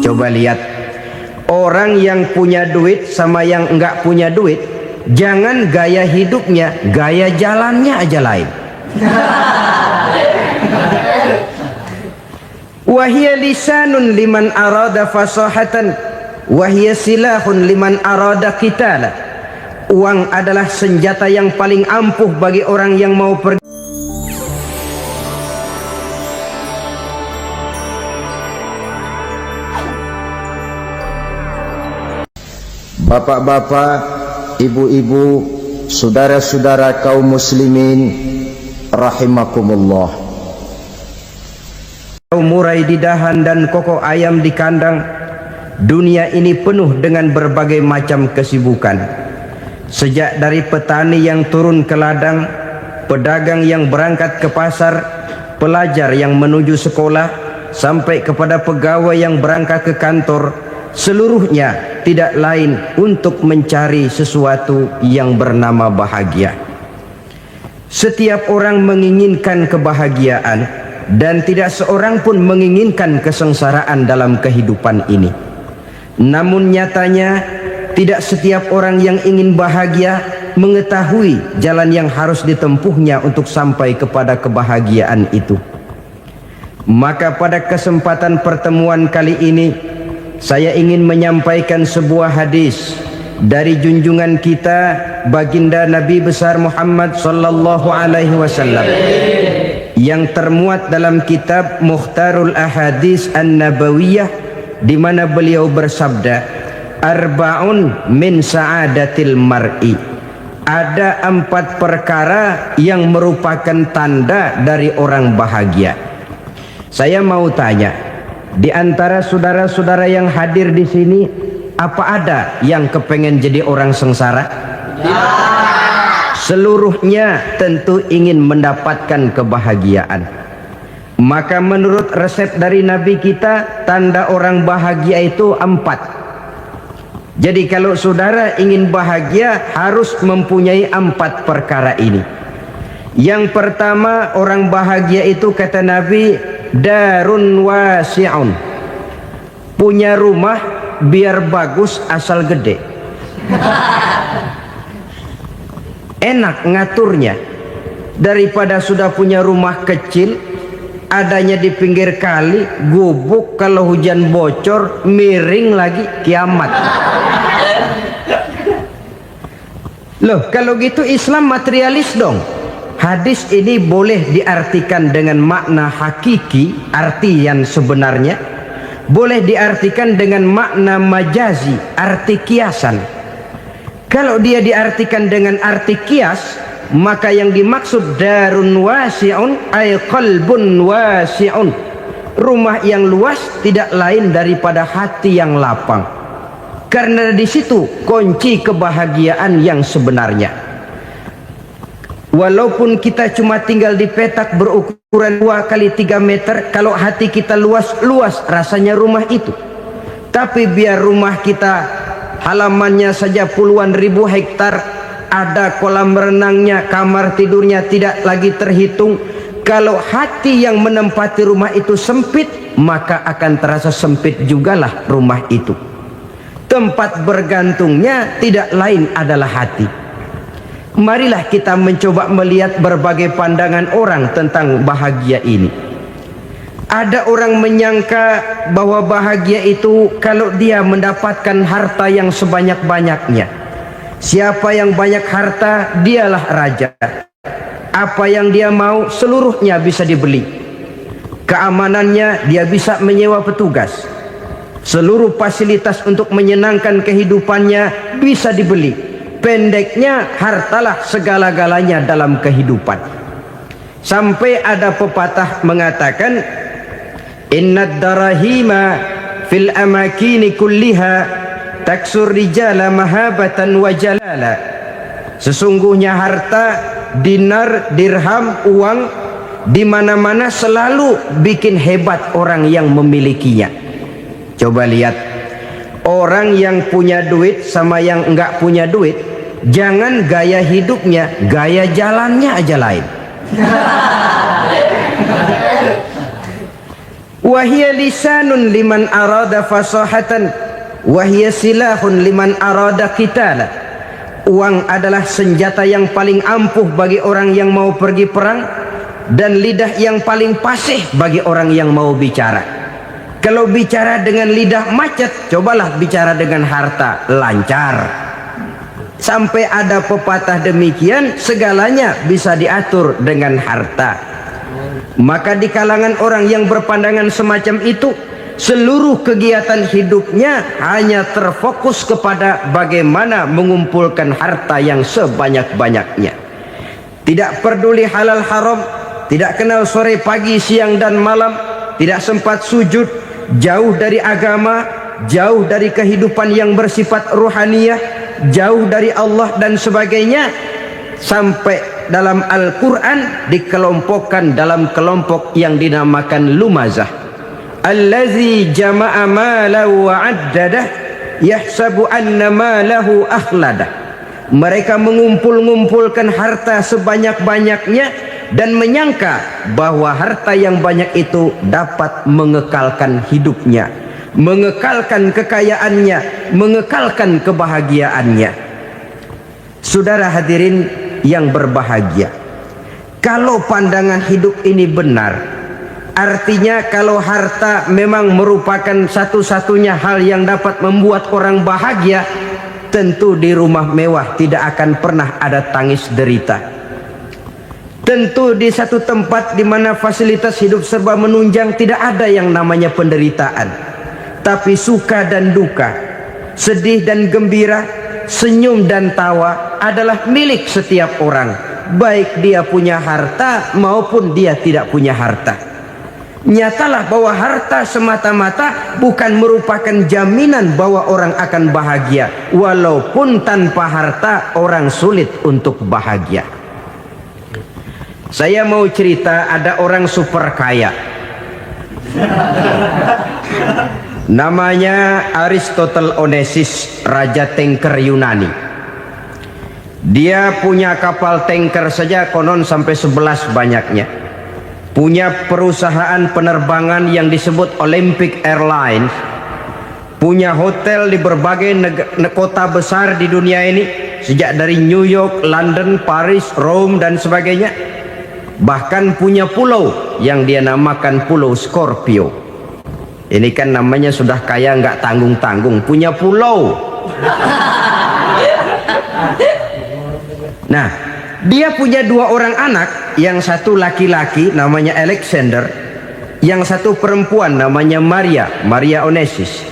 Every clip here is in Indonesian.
Coba lihat, orang yang punya duit sama yang enggak punya duit, jangan gaya hidupnya, gaya jalannya aja lain. Wahia lisanun liman arada fasahatan, wahia silahun liman arada qitala. Uang adalah senjata yang paling ampuh bagi orang yang mau pergi. Bapak-bapak, ibu-ibu, saudara-saudara kaum muslimin rahimakumullah. Murai di dahan dan koko ayam di kandang, dunia ini penuh dengan berbagai macam kesibukan. Sejak dari petani yang turun ke ladang, pedagang yang berangkat ke pasar, pelajar yang menuju sekolah, sampai kepada pegawai yang berangkat ke kantor, seluruhnya tidak lain untuk mencari sesuatu yang bernama bahagia. Setiap orang menginginkan kebahagiaan, dan tidak seorang pun menginginkan kesengsaraan dalam kehidupan ini. Namun nyatanya tidak setiap orang yang ingin bahagia mengetahui jalan yang harus ditempuhnya untuk sampai kepada kebahagiaan itu. Maka pada kesempatan pertemuan kali ini, saya ingin menyampaikan sebuah hadis dari junjungan kita baginda Nabi besar Muhammad sallallahu alaihi wasallam yang termuat dalam kitab Mukhtarul Ahadits An-Nabawiyah, di mana beliau bersabda, arba'un min sa'adatil mar'i. Ada 4 perkara yang merupakan tanda dari orang bahagia. Saya mau tanya, di antara saudara-saudara yang hadir di sini, apa ada yang kepengen jadi orang sengsara? Ya. Seluruhnya tentu ingin mendapatkan kebahagiaan. Maka menurut resep dari Nabi kita, tanda orang bahagia itu 4. Jadi kalau saudara ingin bahagia, harus mempunyai 4 perkara ini. Yang pertama, orang bahagia itu kata Nabi, darun wasi'un. Punya rumah biar bagus asal gede. Enak ngaturnya daripada sudah punya rumah kecil, adanya di pinggir kali, gubuk, kalau hujan bocor, miring lagi, kiamat. Loh, kalau gitu Islam materialis dong. Hadis ini boleh diartikan dengan makna hakiki, arti yang sebenarnya, boleh diartikan dengan makna majazi, arti kiasan. Kalau dia diartikan dengan arti kias, maka yang dimaksud darun wasi'un ay qalbun wasi'un. Rumah yang luas tidak lain daripada hati yang lapang. Karena di situ kunci kebahagiaan yang sebenarnya. Walaupun kita cuma tinggal di petak berukuran 2 kali 3 meter, kalau hati kita luas-luas rasanya rumah itu. Tapi biar rumah kita halamannya saja puluhan ribu hektar, ada kolam renangnya, kamar tidurnya tidak lagi terhitung. Kalau hati yang menempati rumah itu sempit, maka akan terasa sempit jugalah rumah itu. Tempat bergantungnya tidak lain adalah hati. Marilah kita mencoba melihat berbagai pandangan orang tentang bahagia ini. Ada orang menyangka bahwa bahagia itu kalau dia mendapatkan harta yang sebanyak-banyaknya. Siapa yang banyak harta, dialah raja. Apa yang dia mau, seluruhnya bisa dibeli. Keamanannya, dia bisa menyewa petugas. Seluruh fasilitas untuk menyenangkan kehidupannya bisa dibeli. Pendeknya, hartalah segala-galanya dalam kehidupan. Sampai ada pepatah mengatakan, innad darahima fil amakini kulliha taksur rijala mahabatan wa jalala. Sesungguhnya harta, dinar, dirham, uang di mana-mana selalu bikin hebat orang yang memilikinya. Coba lihat, orang yang punya duit sama yang enggak punya duit, jangan gaya hidupnya, gaya jalannya aja lain. wa hiya lisanun liman arada fasahatan wa hiya silahun liman arada qitala. Uang adalah senjata yang paling ampuh bagi orang yang mau pergi perang, dan lidah yang paling fasih bagi orang yang mau bicara. Kalau bicara dengan lidah macet, cobalah bicara dengan harta, lancar. Sampai ada pepatah demikian, segalanya bisa diatur dengan harta. Maka di kalangan orang yang berpandangan semacam itu, seluruh kegiatan hidupnya hanya terfokus kepada bagaimana mengumpulkan harta yang sebanyak-banyaknya. Tidak peduli halal haram, tidak kenal sore pagi siang dan malam, tidak sempat sujud, jauh dari agama, jauh dari kehidupan yang bersifat ruhaniyah, jauh dari Allah dan sebagainya. Sampai dalam Al-Quran dikelompokkan dalam kelompok yang dinamakan lumazah. Allazi jama'a malahu wa addadah yahsabu anna malahu akhladah. Mereka mengumpul-ngumpulkan harta sebanyak-banyaknya dan menyangka bahwa harta yang banyak itu dapat mengekalkan hidupnya, mengekalkan kekayaannya, mengekalkan kebahagiaannya. Saudara hadirin yang berbahagia, kalau pandangan hidup ini benar, artinya kalau harta memang merupakan satu-satunya hal yang dapat membuat orang bahagia, tentu di rumah mewah tidak akan pernah ada tangis derita. Tentu di satu tempat di mana fasilitas hidup serba menunjang tidak ada yang namanya penderitaan. Tapi suka dan duka, sedih dan gembira, senyum dan tawa adalah milik setiap orang, baik dia punya harta maupun dia tidak punya harta. Nyatalah bahwa harta semata-mata bukan merupakan jaminan bahwa orang akan bahagia, walaupun tanpa harta orang sulit untuk bahagia. Saya mau cerita, ada orang super kaya, namanya Aristotle Onesius, raja tanker Yunani. Dia punya kapal tanker saja konon sampai 11 banyaknya. Punya perusahaan penerbangan yang disebut Olympic Airlines. Punya hotel di berbagai kota besar di dunia ini, sejak dari New York, London, Paris, Rome dan sebagainya. Bahkan punya pulau yang dia namakan Pulau Scorpio. Ini kan namanya sudah kaya nggak tanggung-tanggung, punya pulau. Nah, dia punya 2 orang anak, yang satu laki-laki namanya Alexander, yang satu perempuan namanya Maria Onesius.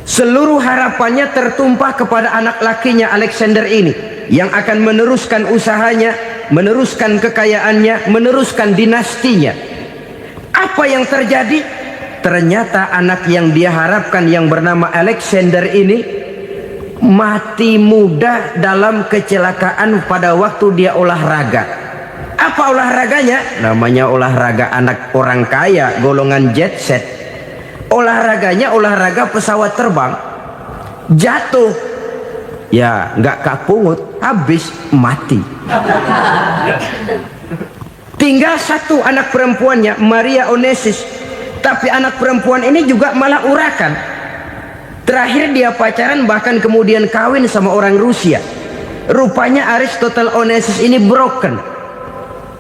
Seluruh harapannya tertumpah kepada anak lakinya Alexander ini, yang akan meneruskan usahanya, meneruskan kekayaannya, meneruskan dinastinya. Apa yang terjadi? Ternyata anak yang dia harapkan yang bernama Alexander ini mati muda dalam kecelakaan pada waktu dia olahraga. Apa olahraganya? Namanya olahraga anak orang kaya, golongan jet set. Olahraganya olahraga pesawat terbang. Jatuh, ya nggak kapungut, habis mati. Tinggal satu anak perempuannya, Maria Onesius. Tapi anak perempuan ini juga malah urakan. Terakhir dia pacaran, bahkan kemudian kawin sama orang Rusia. Rupanya Aristotle Onesius ini broken.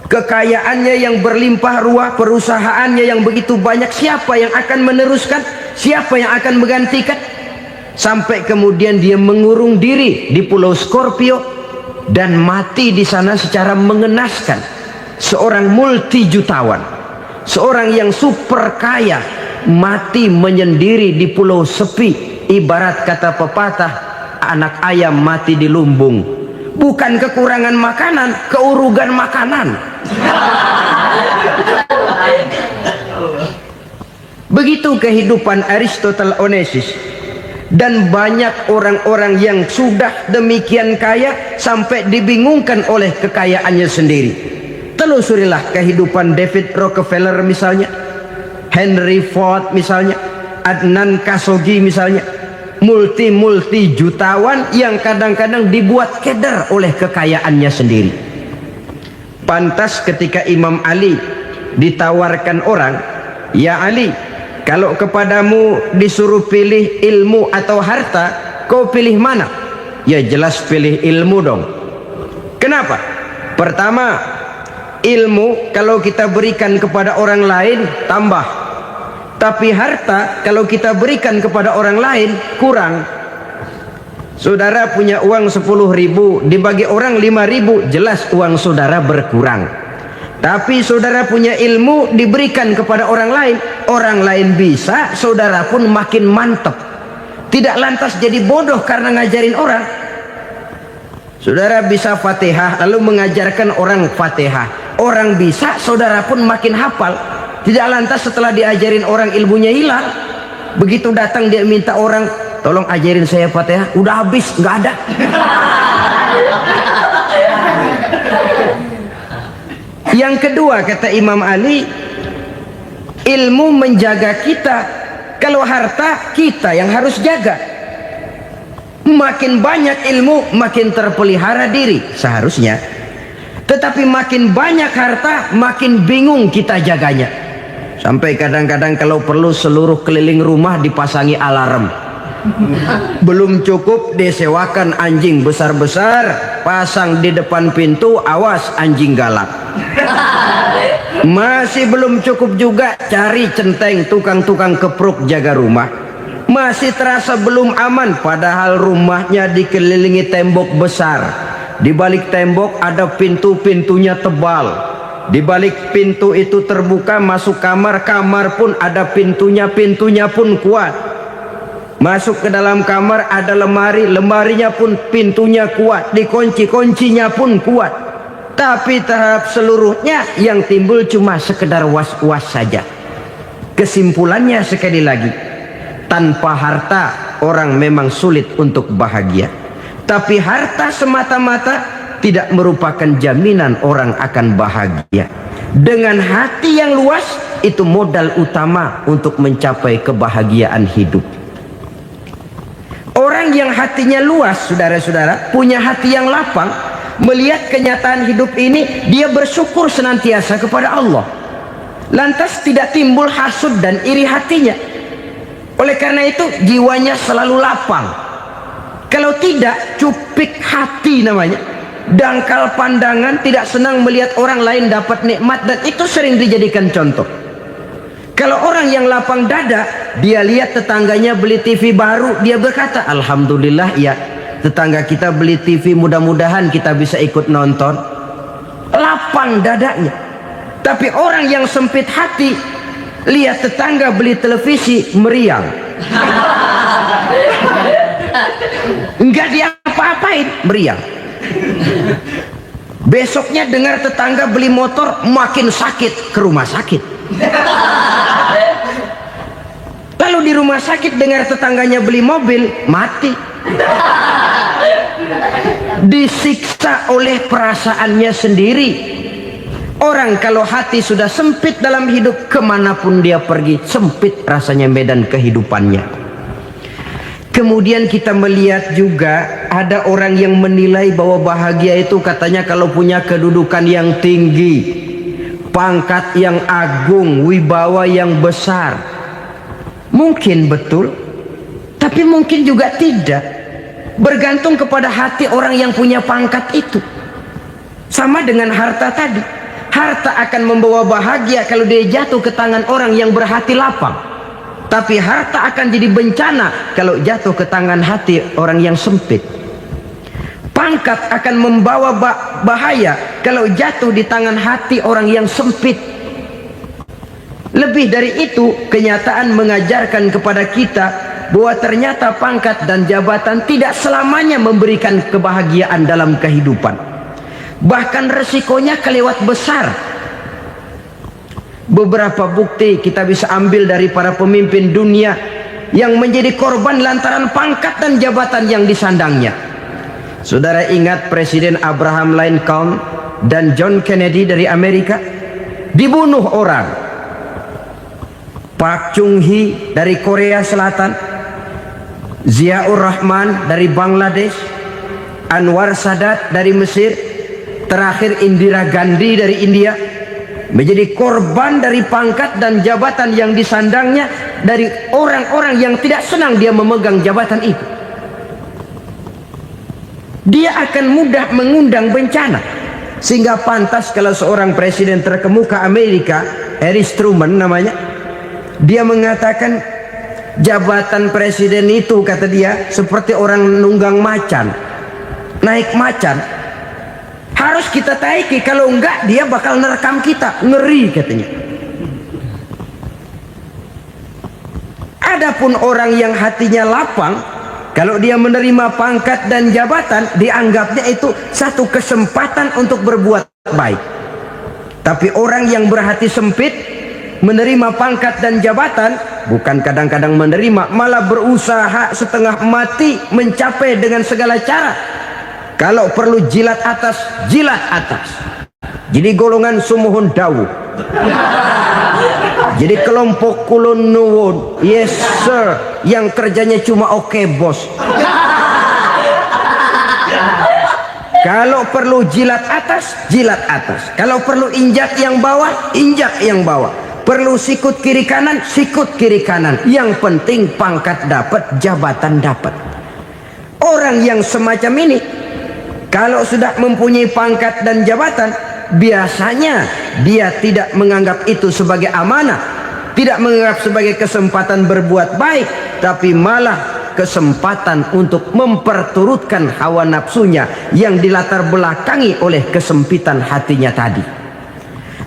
Kekayaannya yang berlimpah ruah, perusahaannya yang begitu banyak, siapa yang akan meneruskan? Siapa yang akan menggantikan? Sampai kemudian dia mengurung diri di Pulau Scorpio dan mati di sana secara mengenaskan. Seorang multi jutawan, seorang yang super kaya, mati menyendiri di pulau sepi. Ibarat kata pepatah, anak ayam mati di lumbung. Bukan kekurangan makanan, keurugan makanan. Begitu kehidupan Aristotle Onesius. Dan banyak orang-orang yang sudah demikian kaya sampai dibingungkan oleh kekayaannya sendiri. Telusurilah kehidupan David Rockefeller misalnya, Henry Ford misalnya, Adnan Khashoggi misalnya. Multi jutawan yang kadang-kadang dibuat keder oleh kekayaannya sendiri. Pantas ketika Imam Ali ditawarkan orang, "Ya Ali, kalau kepadamu disuruh pilih ilmu atau harta, kau pilih mana? Ya jelas pilih ilmu dong. Kenapa? Pertama, ilmu kalau kita berikan kepada orang lain tambah, tapi harta kalau kita berikan kepada orang lain kurang. Saudara punya uang 10.000, dibagi orang 5.000, jelas uang saudara berkurang. Tapi saudara punya ilmu diberikan kepada orang lain bisa, saudara pun makin mantap. Tidak lantas jadi bodoh karena ngajarin orang. Saudara bisa Fatihah lalu mengajarkan orang Fatihah, orang bisa, saudara pun makin hafal. Tidak lantas setelah diajarin orang ilmunya hilang. Begitu datang dia minta orang, tolong ajarin saya Fatihah, udah habis, nggak ada. Yang kedua kata Imam Ali, ilmu menjaga kita. Kalau harta kita yang harus jaga. Makin banyak ilmu makin terpelihara diri seharusnya. Tetapi makin banyak harta makin bingung kita jaganya. Sampai kadang-kadang kalau perlu seluruh keliling rumah dipasangi alarm. Belum cukup disewakan anjing besar-besar, pasang di depan pintu, awas anjing galak. Masih belum cukup juga, cari centeng tukang-tukang kepruk jaga rumah. Masih terasa belum aman, padahal rumahnya dikelilingi tembok besar. Di balik tembok ada pintu-pintunya tebal. Di balik pintu itu terbuka masuk kamar, kamar pun ada pintunya, pintunya pun kuat. Masuk ke dalam kamar ada lemari, lemarinya pun pintunya kuat, dikunci, kuncinya pun kuat. Tapi tahap seluruhnya yang timbul cuma sekedar was-was saja. Kesimpulannya sekali lagi, tanpa harta orang memang sulit untuk bahagia. Tapi harta semata-mata tidak merupakan jaminan orang akan bahagia. Dengan hati yang luas, itu modal utama untuk mencapai kebahagiaan hidup. Orang yang hatinya luas, saudara-saudara, punya hati yang lapang, melihat kenyataan hidup ini, dia bersyukur senantiasa kepada Allah. Lantas tidak timbul hasud dan iri hatinya. Oleh karena itu jiwanya selalu lapang. Kalau tidak, cupik hati namanya, dangkal pandangan, tidak senang melihat orang lain dapat nikmat, dan itu sering dijadikan contoh. Kalau orang yang lapang dada, dia lihat tetangganya beli TV baru, dia berkata, alhamdulillah ya, tetangga kita beli TV, mudah-mudahan kita bisa ikut nonton. Lapang dadanya. Tapi orang yang sempit hati, lihat tetangga beli televisi, meriang. Enggak diapa-apain, meriang. Besoknya dengar tetangga beli motor, makin sakit, ke rumah sakit. Lalu di rumah sakit dengar tetangganya beli mobil, mati. Disiksa oleh perasaannya sendiri. Orang kalau hati sudah sempit dalam hidup, kemanapun dia pergi, sempit rasanya medan kehidupannya. Kemudian kita melihat juga ada orang yang menilai bahwa bahagia itu katanya kalau punya kedudukan yang tinggi, pangkat yang agung, wibawa yang besar. Mungkin betul, tapi mungkin juga tidak. Bergantung kepada hati orang yang punya pangkat itu. Sama dengan harta tadi. Harta akan membawa bahagia kalau dia jatuh ke tangan orang yang berhati lapang. Tapi harta akan jadi bencana kalau jatuh ke tangan hati orang yang sempit. Pangkat akan membawa bahaya kalau jatuh di tangan hati orang yang sempit. Lebih dari itu, kenyataan mengajarkan kepada kita bahwa ternyata pangkat dan jabatan tidak selamanya memberikan kebahagiaan dalam kehidupan. Bahkan resikonya kelewat besar. Beberapa bukti kita bisa ambil dari para pemimpin dunia yang menjadi korban lantaran pangkat dan jabatan yang disandangnya. Saudara ingat Presiden Abraham Lincoln dan John Kennedy dari Amerika? Dibunuh orang. Park Chung-hee dari Korea Selatan, Ziaur Rahman dari Bangladesh, Anwar Sadat dari Mesir, terakhir Indira Gandhi dari India. menjadi korban dari pangkat dan jabatan yang disandangnya dari orang-orang yang tidak senang dia memegang jabatan itu. Dia akan mudah mengundang bencana. Sehingga pantas kalau seorang presiden terkemuka Amerika, Harry Truman namanya, dia mengatakan jabatan presiden itu, kata dia, seperti orang nunggang macan, naik macan, harus kita taiki, kalau enggak dia bakal nerekam kita, ngeri katanya. Adapun orang yang hatinya lapang, kalau dia menerima pangkat dan jabatan, dianggapnya itu satu kesempatan untuk berbuat baik. Tapi orang yang berhati sempit, menerima pangkat dan jabatan, bukan kadang-kadang menerima, malah berusaha setengah mati mencapai dengan segala cara. Kalau perlu jilat atas, jilat atas. Jadi golongan sumuhun dawuh. Jadi kelompok kulon nuwun, yes sir, yang kerjanya cuma oke bos. Kalau perlu jilat atas, jilat atas. Kalau perlu injak yang bawah, injak yang bawah. Perlu sikut kiri kanan, sikut kiri kanan. Yang penting pangkat dapat, jabatan dapat. Orang yang semacam ini, kalau sudah mempunyai pangkat dan jabatan, biasanya dia tidak menganggap itu sebagai amanah, tidak menganggap sebagai kesempatan berbuat baik, tapi malah kesempatan untuk memperturutkan hawa nafsunya yang dilatar belakangi oleh kesempitan hatinya tadi.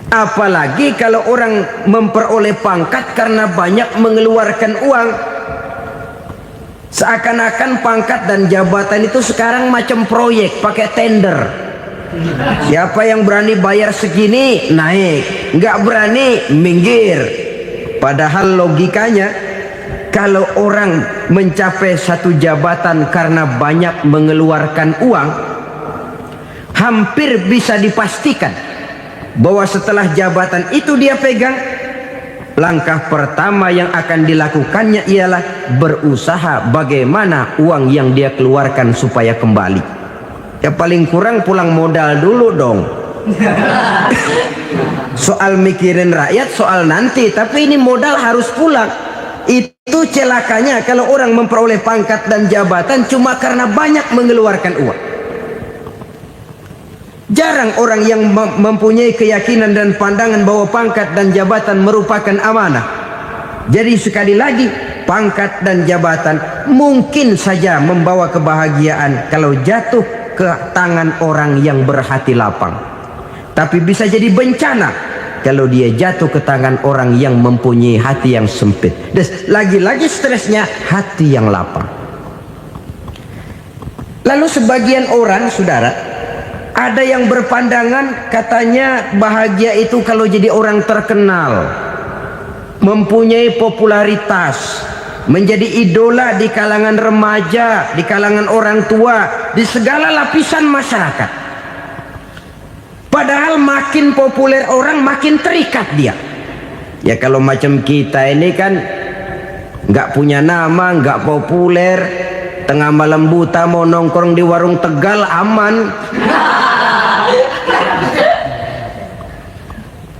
Apalagi kalau orang memperoleh pangkat karena banyak mengeluarkan uang, seakan-akan pangkat dan jabatan itu sekarang macam proyek pakai tender. Siapa yang berani bayar segini naik, nggak berani minggir. Padahal logikanya, kalau orang mencapai satu jabatan karena banyak mengeluarkan uang, hampir bisa dipastikan bahwa setelah jabatan itu dia pegang, langkah pertama yang akan dilakukannya ialah berusaha bagaimana uang yang dia keluarkan supaya kembali. Ya paling kurang pulang modal dulu dong. Soal mikirin rakyat soal nanti, tapi ini modal harus pulang. Itu celakanya kalau orang memperoleh pangkat dan jabatan cuma karena banyak mengeluarkan uang. Jarang orang yang mempunyai keyakinan dan pandangan bahwa pangkat dan jabatan merupakan amanah. Jadi sekali lagi, pangkat dan jabatan mungkin saja membawa kebahagiaan kalau jatuh ke tangan orang yang berhati lapang. Tapi bisa jadi bencana kalau dia jatuh ke tangan orang yang mempunyai hati yang sempit. Dan lagi-lagi stresnya hati yang lapang. Lalu sebagian orang, saudara, ada yang berpandangan katanya bahagia itu kalau jadi orang terkenal, mempunyai popularitas, menjadi idola di kalangan remaja, di kalangan orang tua, di segala lapisan masyarakat. Padahal makin populer orang makin terikat dia. Ya kalau macam kita ini kan nggak punya nama, nggak populer, tengah malam buta mau nongkrong di warung Tegal aman.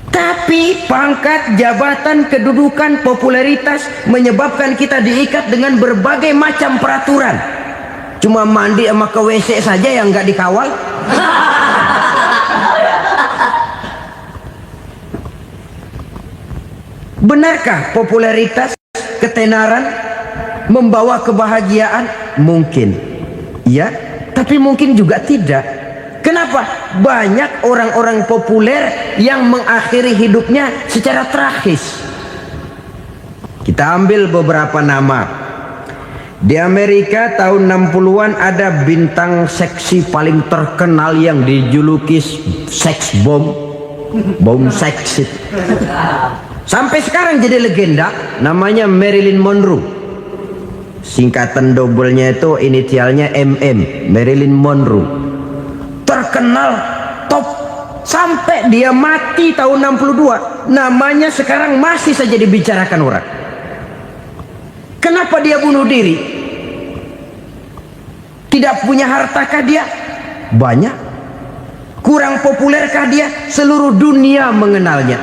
Tapi pangkat, jabatan, kedudukan, popularitas menyebabkan kita diikat dengan berbagai macam peraturan. Cuma mandi sama ke WC saja yang nggak dikawal. Benarkah popularitas, ketenaran membawa kebahagiaan? Mungkin, ya, tapi mungkin juga tidak. Kenapa? Banyak orang-orang populer yang mengakhiri hidupnya secara tragis. Kita ambil beberapa nama. Di Amerika tahun 60-an ada bintang seksi paling terkenal yang dijuluki sex bomb, bom seks. Sampai sekarang jadi legenda, namanya Marilyn Monroe. Singkatan dobelnya itu inisialnya MM, Marilyn Monroe. Terkenal, top, sampai dia mati tahun 62. Namanya sekarang masih saja dibicarakan orang. Kenapa dia bunuh diri? Tidak punya hartakah dia? Banyak. Kurang populerkah dia? Seluruh dunia mengenalnya.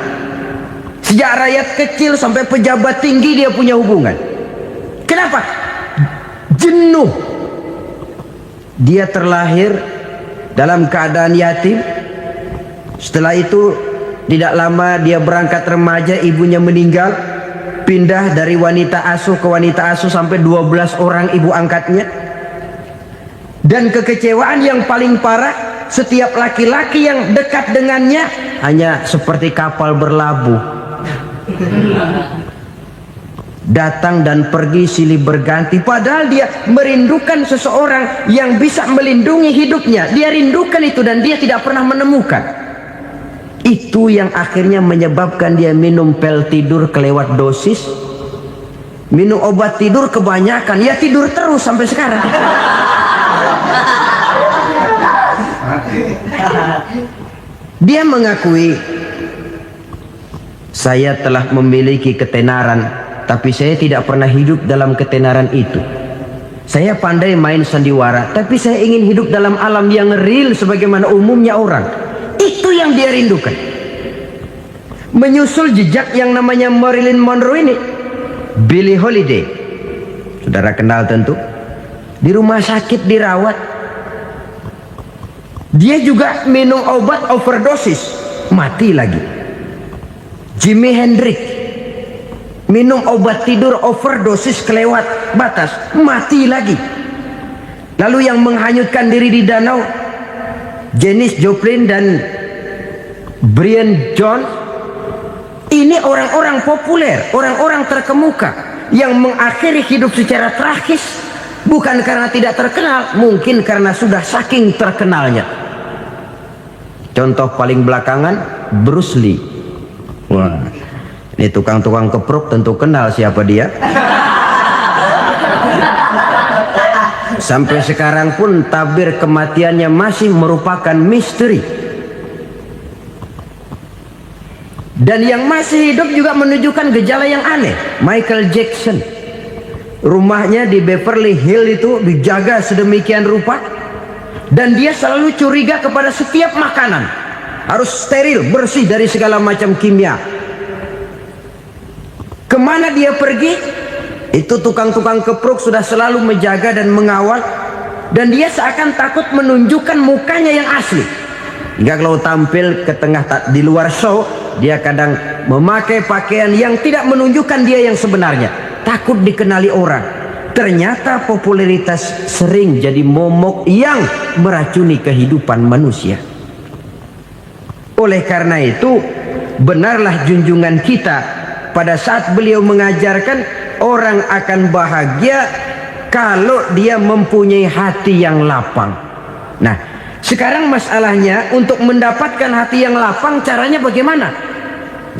Sejak rakyat kecil sampai pejabat tinggi dia punya hubungan. Kenapa? Jenuh. Dia terlahir dalam keadaan yatim. Setelah itu tidak lama dia berangkat remaja, ibunya meninggal. Pindah dari wanita asuh ke wanita asuh sampai 12 orang ibu angkatnya. Dan kekecewaan yang paling parah, setiap laki-laki yang dekat dengannya hanya seperti kapal berlabuh. Datang dan pergi silih berganti, padahal dia merindukan seseorang yang bisa melindungi hidupnya. Dia rindukan itu dan dia tidak pernah menemukan. Itu yang akhirnya menyebabkan dia minum pil tidur kelewat dosis, minum obat tidur kebanyakan, ya tidur terus sampai sekarang. Dia mengakui, saya telah memiliki ketenaran, tapi saya tidak pernah hidup dalam ketenaran itu. Saya pandai main sandiwara, tapi saya ingin hidup dalam alam yang real sebagaimana umumnya orang. Itu yang dia rindukan. Menyusul jejak yang namanya Marilyn Monroe ini, Billie Holiday, saudara kenal tentu. Di rumah sakit dirawat. Dia juga minum obat overdosis, mati lagi. Jimi Hendrix minum obat tidur overdosis kelewat batas, mati lagi. Lalu yang menghanyutkan diri di danau, Janis Joplin dan Brian Jones. Ini orang-orang populer, orang-orang terkemuka yang mengakhiri hidup secara tragis, bukan karena tidak terkenal, mungkin karena sudah saking terkenalnya. Contoh paling belakangan, Bruce Lee. Wah, ini tukang-tukang keprok tentu kenal siapa dia. Sampai sekarang pun tabir kematiannya masih merupakan misteri. Dan yang masih hidup juga menunjukkan gejala yang aneh. Michael Jackson, rumahnya di Beverly Hills itu dijaga sedemikian rupa, dan dia selalu curiga kepada setiap makanan harus steril, bersih dari segala macam kimia. Kemana dia pergi, itu tukang-tukang keprok sudah selalu menjaga dan mengawal, dan dia seakan takut menunjukkan mukanya yang asli. Hingga kalau tampil ke tengah di luar show, dia kadang memakai pakaian yang tidak menunjukkan dia yang sebenarnya, takut dikenali orang. Ternyata popularitas sering jadi momok yang meracuni kehidupan manusia. Oleh karena itu, benarlah junjungan kita pada saat beliau mengajarkan orang akan bahagia kalau dia mempunyai hati yang lapang. Nah, sekarang masalahnya untuk mendapatkan hati yang lapang, caranya bagaimana?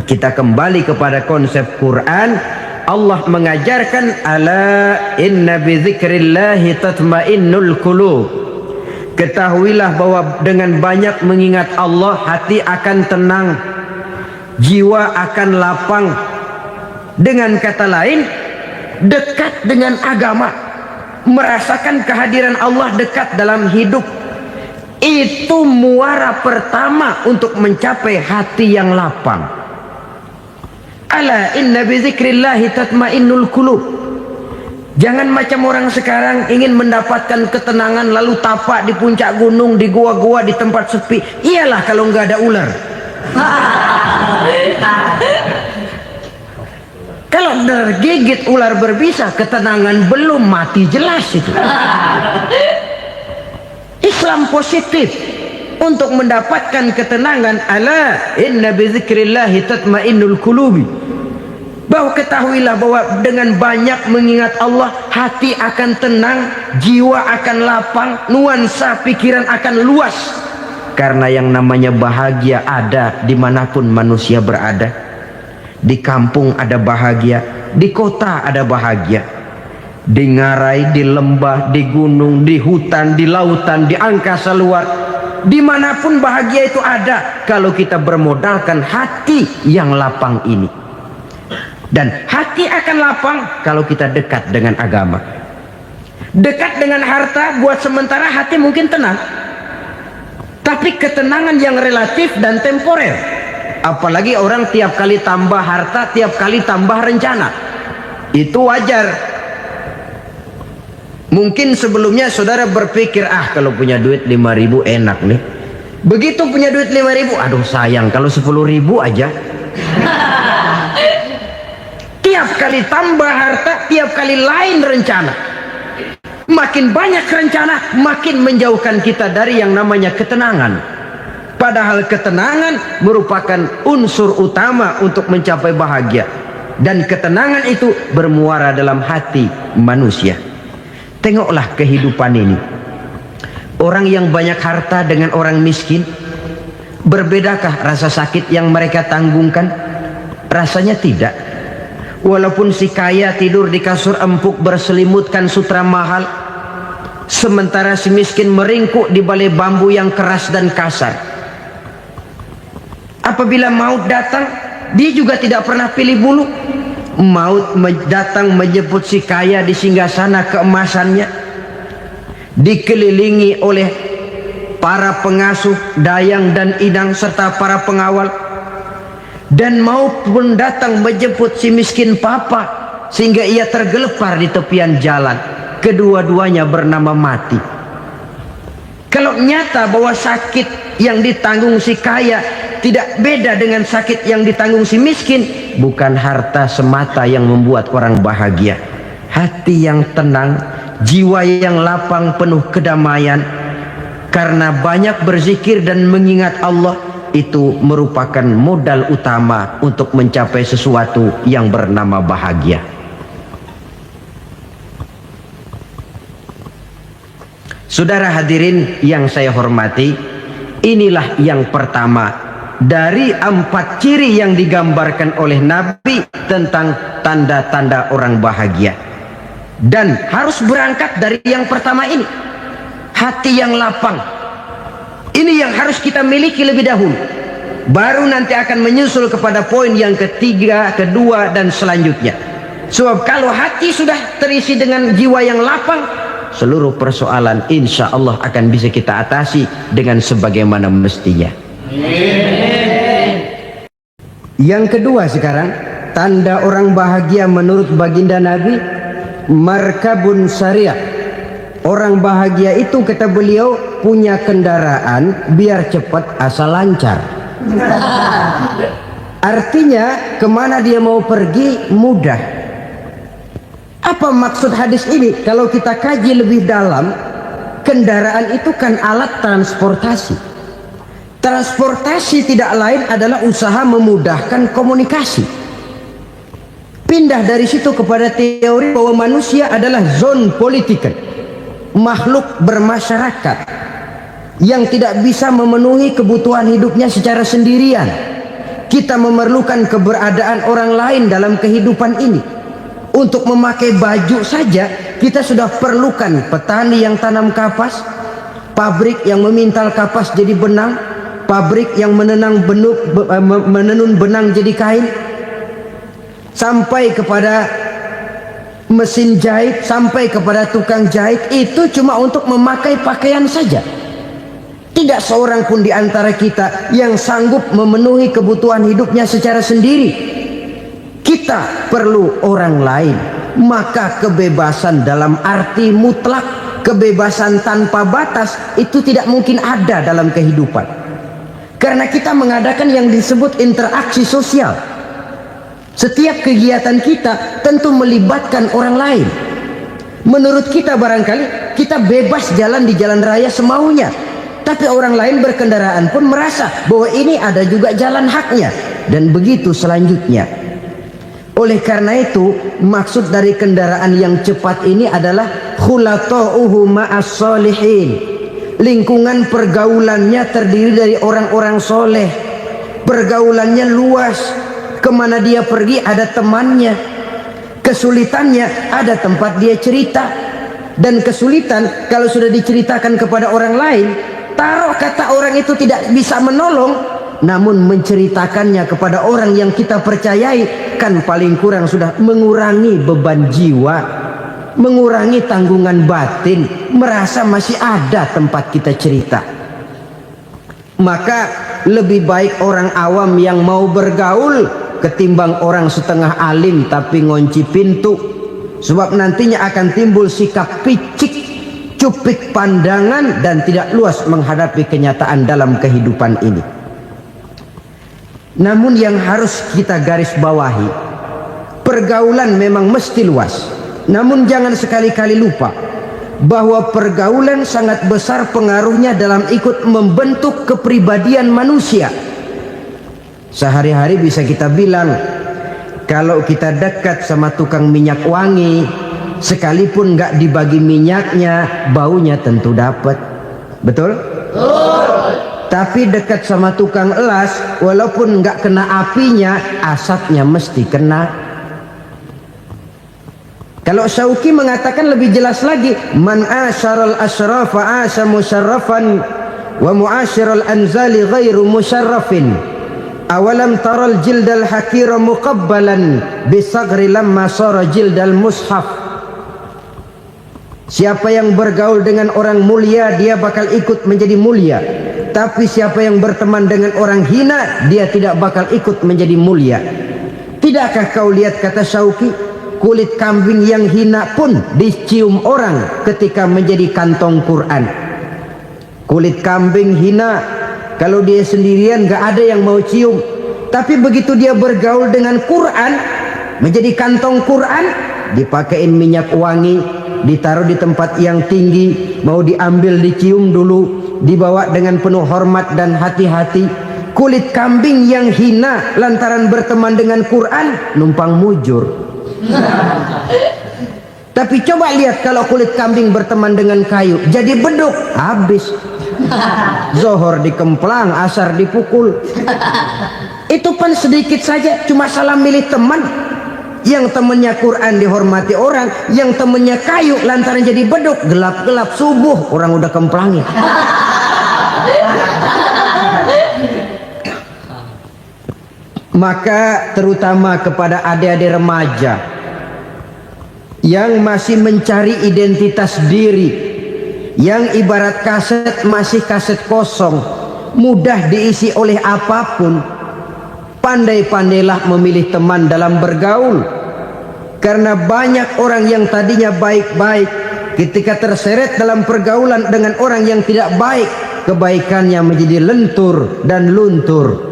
Kita kembali kepada konsep Quran. Allah mengajarkan, ala inna bidzikrillahi tatmainnul qulub. Ketahuilah bahwa dengan banyak mengingat Allah, hati akan tenang, jiwa akan lapang. Dengan kata lain, dekat dengan agama, merasakan kehadiran Allah dekat dalam hidup. Itu muara pertama untuk mencapai hati yang lapang. Ala inna bizikrillahi tatmainnul qulub. Jangan macam orang sekarang ingin mendapatkan ketenangan lalu tapak di puncak gunung, di gua-gua, di tempat sepi. Iyalah kalau nggak ada ular. Kalau tergigit ular berbisa, ketenangan belum, mati jelas itu. Islam positif untuk mendapatkan ketenangan. Ala inna bizikrillahi tatmainnul qulubi. Bahwa ketahuilah bahwa dengan banyak mengingat Allah, hati akan tenang, jiwa akan lapang, nuansa pikiran akan luas. Karena yang namanya bahagia ada dimanapun manusia berada. Di kampung ada bahagia, di kota ada bahagia, di ngarai, di lembah, di gunung, di hutan, di lautan, di angkasa luar, dimanapun bahagia itu ada kalau kita bermodalkan hati yang lapang ini. Dan hati akan lapang kalau kita dekat dengan agama. Dekat dengan harta buat sementara hati mungkin tenang, tapi ketenangan yang relatif dan temporer. Apalagi orang tiap kali tambah harta, tiap kali tambah rencana. Itu wajar. Mungkin sebelumnya saudara berpikir, kalau punya duit 5.000 enak nih. Begitu punya duit 5.000, aduh sayang kalau 10.000 aja. Tiap kali tambah harta, tiap kali lain rencana. Makin banyak rencana, makin menjauhkan kita dari yang namanya ketenangan. Padahal ketenangan merupakan unsur utama untuk mencapai bahagia. Dan ketenangan itu bermuara dalam hati manusia. Tengoklah kehidupan ini. Orang yang banyak harta dengan orang miskin, berbedakah rasa sakit yang mereka tanggungkan? Rasanya tidak. Walaupun si kaya tidur di kasur empuk berselimutkan sutra mahal, sementara si miskin meringkuk di balai bambu yang keras dan kasar. Apabila maut datang, dia juga tidak pernah pilih bulu. Maut datang menjemput si kaya di singgasana keemasannya, dikelilingi oleh para pengasuh, dayang dan inang serta para pengawal. Dan maut pun datang menjemput si miskin papa, sehingga ia tergelepar di tepian jalan. Kedua-duanya bernama mati. Kalau nyata bahwa sakit yang ditanggung si kaya tidak beda dengan sakit yang ditanggung si miskin, bukan harta semata yang membuat orang bahagia. Hati yang tenang, jiwa yang lapang penuh kedamaian karena banyak berzikir dan mengingat Allah, itu merupakan modal utama untuk mencapai sesuatu yang bernama bahagia. Saudara hadirin yang saya hormati, inilah yang pertama dari 4 ciri yang digambarkan oleh Nabi tentang tanda-tanda orang bahagia. Dan harus berangkat dari yang pertama ini, hati yang lapang. Ini yang harus kita miliki lebih dahulu. Baru nanti akan menyusul kepada poin yang ketiga, kedua, dan selanjutnya. Sebab kalau hati sudah terisi dengan jiwa yang lapang, seluruh persoalan insya Allah akan bisa kita atasi dengan sebagaimana mestinya. Yang kedua sekarang, tanda orang bahagia menurut baginda Nabi, markabun syariah. Orang bahagia itu, kata beliau, punya kendaraan biar cepat asal lancar. Artinya kemana dia mau pergi mudah. Apa maksud hadis ini? Kalau kita kaji lebih dalam, kendaraan itu kan alat transportasi. Transportasi tidak lain adalah usaha memudahkan komunikasi. Pindah dari situ kepada teori bahwa manusia adalah zon political, makhluk bermasyarakat yang tidak bisa memenuhi kebutuhan hidupnya secara sendirian. Kita memerlukan keberadaan orang lain dalam kehidupan ini. Untuk memakai baju saja kita sudah perlukan petani yang tanam kapas, pabrik yang memintal kapas jadi benang, pabrik yang menenun benang jadi kain, sampai kepada mesin jahit, sampai kepada tukang jahit. Itu cuma untuk memakai pakaian saja. Tidak seorang pun di antara kita yang sanggup memenuhi kebutuhan hidupnya secara sendiri. Kita perlu orang lain. Maka kebebasan dalam arti mutlak, kebebasan tanpa batas, itu tidak mungkin ada dalam kehidupan. Karena kita mengadakan yang disebut interaksi sosial. Setiap kegiatan kita tentu melibatkan orang lain. Menurut kita barangkali kita bebas jalan di jalan raya semaunya, tapi orang lain berkendaraan pun merasa bahwa ini ada juga jalan haknya, dan begitu selanjutnya. Oleh karena itu, maksud dari kendaraan yang cepat ini adalah khulata'uhu ma'as solihin. Lingkungan pergaulannya terdiri dari orang-orang soleh. Pergaulannya luas. Kemana dia pergi ada temannya. Kesulitannya ada tempat dia cerita. Dan kesulitan kalau sudah diceritakan kepada orang lain, taruh kata orang itu tidak bisa menolong, namun menceritakannya kepada orang yang kita percayai, kan paling kurang sudah mengurangi beban jiwa, mengurangi tanggungan batin, merasa masih ada tempat kita cerita. Maka lebih baik orang awam yang mau bergaul ketimbang orang setengah alim tapi ngunci pintu. Sebab nantinya akan timbul sikap picik, cupik pandangan, dan tidak luas menghadapi kenyataan dalam kehidupan ini. Namun yang harus kita garis bawahi, pergaulan memang mesti luas. Namun jangan sekali-kali lupa bahwa pergaulan sangat besar pengaruhnya dalam ikut membentuk kepribadian manusia. Sehari-hari bisa kita bilang, kalau kita dekat sama tukang minyak wangi, sekalipun nggak dibagi minyaknya, baunya tentu dapat. Betul? Tapi dekat sama tukang elas, walaupun nggak kena apinya, asapnya mesti kena. Kalau Syauqi mengatakan lebih jelas lagi, man asyaral asrafa asa musyarrafan wa muasyiral anzali ghairu musyarrafin. Awalam taral jildal hakira muqabbalan bisagri lamma sara jildal mushaf. Siapa yang bergaul dengan orang mulia, dia bakal ikut menjadi mulia. Tapi siapa yang berteman dengan orang hina, dia tidak bakal ikut menjadi mulia. Tidakkah kau lihat, kata Syauqi, kulit kambing yang hina pun dicium orang ketika menjadi kantong Quran. Kulit kambing hina, kalau dia sendirian gak ada yang mau cium. Tapi begitu dia bergaul dengan Quran, menjadi kantong Quran, dipakein minyak wangi, ditaruh di tempat yang tinggi, mau diambil dicium dulu, dibawa dengan penuh hormat dan hati-hati. Kulit kambing yang hina lantaran berteman dengan Quran, numpang mujur. Tapi coba lihat kalau kulit kambing berteman dengan kayu, jadi beduk, habis. Zohor dikemplang, asar dipukul. Itu pun sedikit saja, cuma salah milih teman. Yang temennya Quran dihormati orang, yang temennya kayu lantaran jadi beduk, gelap-gelap subuh orang udah kemplangi. Maka terutama kepada adik-adik remaja yang masih mencari identitas diri, yang ibarat kaset masih kaset kosong, mudah diisi oleh apapun, pandai-pandailah memilih teman dalam bergaul. Karena banyak orang yang tadinya baik-baik, ketika terseret dalam pergaulan dengan orang yang tidak baik, kebaikannya menjadi lentur dan luntur.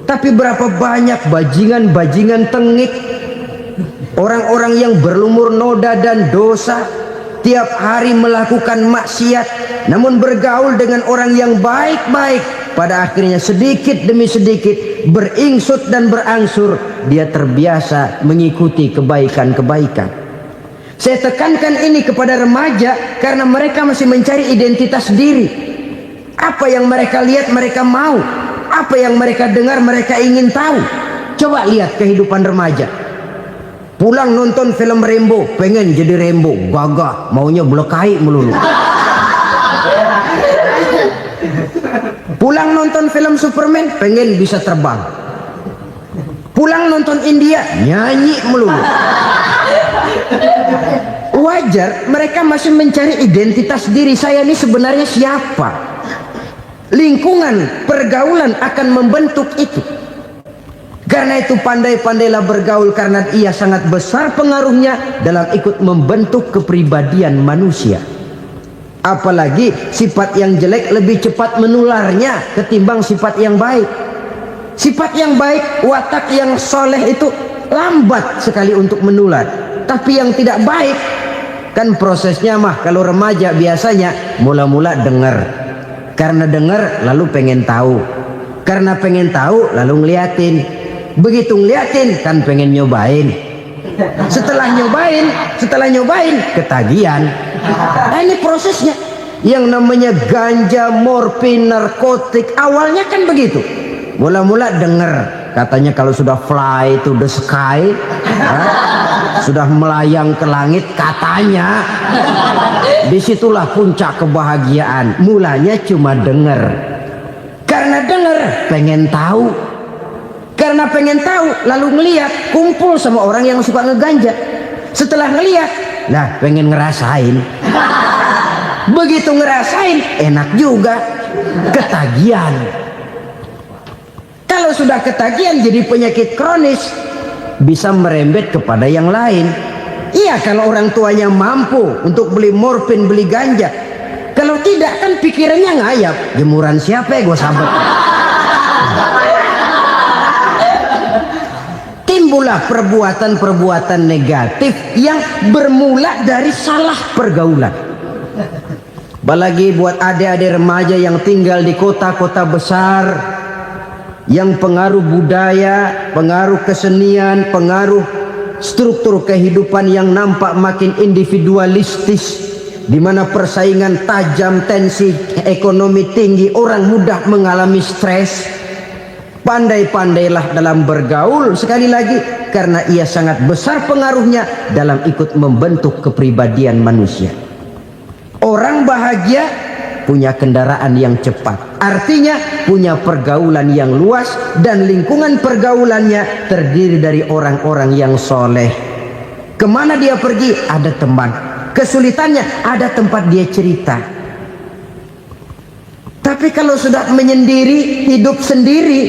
Tapi berapa banyak bajingan-bajingan tengik, orang-orang yang berlumur noda dan dosa, tiap hari melakukan maksiat, namun bergaul dengan orang yang baik-baik, pada akhirnya sedikit demi sedikit beringsut dan berangsur dia terbiasa mengikuti kebaikan-kebaikan. Saya tekankan ini kepada remaja karena mereka masih mencari identitas diri. Apa yang mereka lihat mereka mau, apa yang mereka dengar mereka ingin tahu. Coba lihat kehidupan remaja. Pulang nonton film Rambo, pengen jadi Rambo, gagah, maunya belekai melulu. Pulang nonton film Superman, pengen bisa terbang. Pulang nonton India, nyanyi melulu. Wajar, mereka masih mencari identitas diri. Saya ini sebenarnya siapa? Lingkungan, pergaulan akan membentuk itu. Karena itu pandai-pandailah bergaul, karena ia sangat besar pengaruhnya dalam ikut membentuk kepribadian manusia. Apalagi sifat yang jelek lebih cepat menularnya ketimbang sifat yang baik. Sifat yang baik, watak yang soleh itu lambat sekali untuk menular. Tapi yang tidak baik, kan prosesnya mah kalau remaja biasanya mula-mula dengar. Karena dengar lalu pengen tahu. Karena pengen tahu lalu ngeliatin. Begitu ngeliatin kan pengen nyobain. Setelah nyobain ketagihan. Nah, ini prosesnya. Yang namanya ganja, morfin, narkotik, awalnya kan begitu. Mula-mula denger, katanya kalau sudah fly to the sky, sudah melayang ke langit, katanya disitulah puncak kebahagiaan. Mulanya cuma denger. Karena denger pengen tahu. Karena pengen tahu lalu ngeliat, kumpul sama orang yang suka ngeganja. Setelah ngeliat, nah pengen ngerasain. Begitu ngerasain enak juga, ketagihan. kalau sudah ketagihan jadi penyakit kronis, bisa merembet kepada yang lain. Iya, kalau orang tuanya mampu untuk beli morfin, beli ganja. Kalau tidak kan pikirannya ngayap, jemuran siapa ya gue sahabat. Timbullah perbuatan-perbuatan negatif yang bermula dari salah pergaulan. Apalagi buat adik-adik remaja yang tinggal di kota-kota besar, yang pengaruh budaya, pengaruh kesenian, pengaruh struktur kehidupan yang nampak makin individualistis, di mana persaingan tajam, tensi ekonomi tinggi, orang mudah mengalami stres. Pandai-pandailah dalam bergaul, sekali lagi, karena ia sangat besar pengaruhnya dalam ikut membentuk kepribadian manusia. Orang bahagia punya kendaraan yang cepat, artinya punya pergaulan yang luas, dan lingkungan pergaulannya terdiri dari orang-orang yang soleh. Kemana dia pergi ada teman, kesulitannya ada tempat dia cerita. Tapi kalau sudah menyendiri, hidup sendiri,